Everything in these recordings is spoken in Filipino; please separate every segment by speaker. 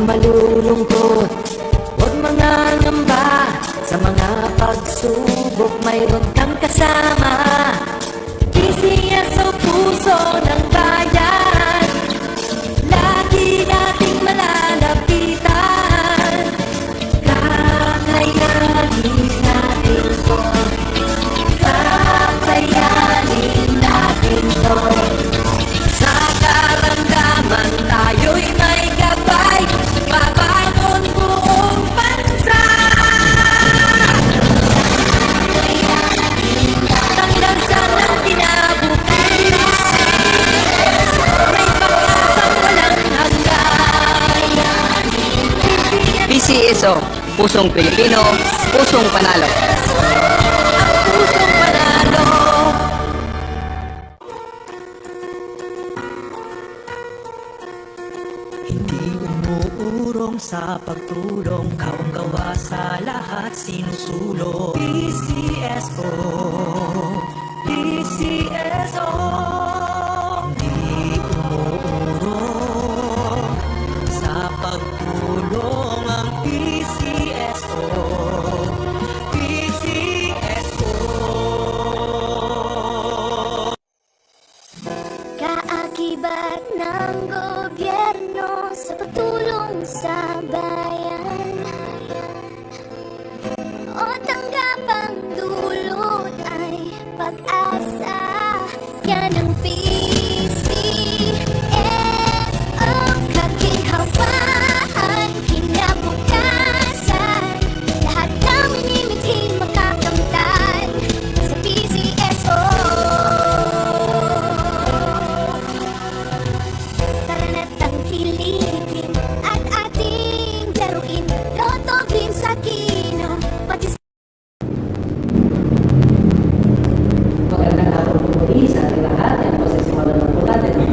Speaker 1: malulungkot, huwag mangangamba. Sa mga pagsubok mayroon kang kasama. PCS o puso ng bayan, lagi nating malalapitan. Kakayanin natin to, kakayanin natin to. Sa karamdaman tayo'y may gabay, babangon buong bansa. Tanggal sa ng kinabukasan, may pag-asang walang hanggan.
Speaker 2: PCSO, Pusong Pilipino, Pusong Panalo.
Speaker 1: Ang pusong panalo. Hindi umuurong sa pagtulong, kawang-gawa sa lahat sinusulong. PCSO, PCSO. Hindi umuurong sa pagtulong ang PCSO, PCSO.
Speaker 3: Kaakibat ng gobyerno sa pagtulong sa bayan, o tanggapang dulot ay pag-asa. Yan ang PCSO, kaginhawaan, kinabukasan. Lahat ng minimiting makakamtan sa PCSO. Tara na't tangkilikin at ating laruin. Lotto, Dreams sa Kino, pati
Speaker 4: Magandang hapon po muli sa ating lahat. Yan po sa simulan ng po natin ang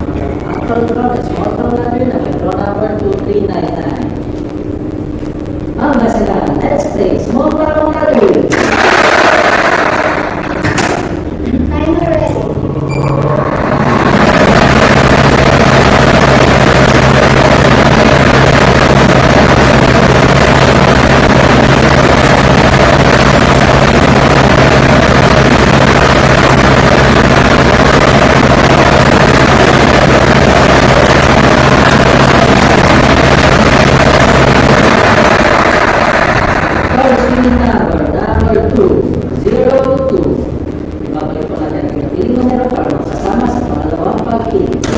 Speaker 4: actual draw at small draw natin na may draw number 2399. Mga sila, let's play small draw natin.
Speaker 3: timer ready.
Speaker 4: First unit number 202. Babalik po natin ang pinapiling numero para magsasama sa pangalawang pag-ibig.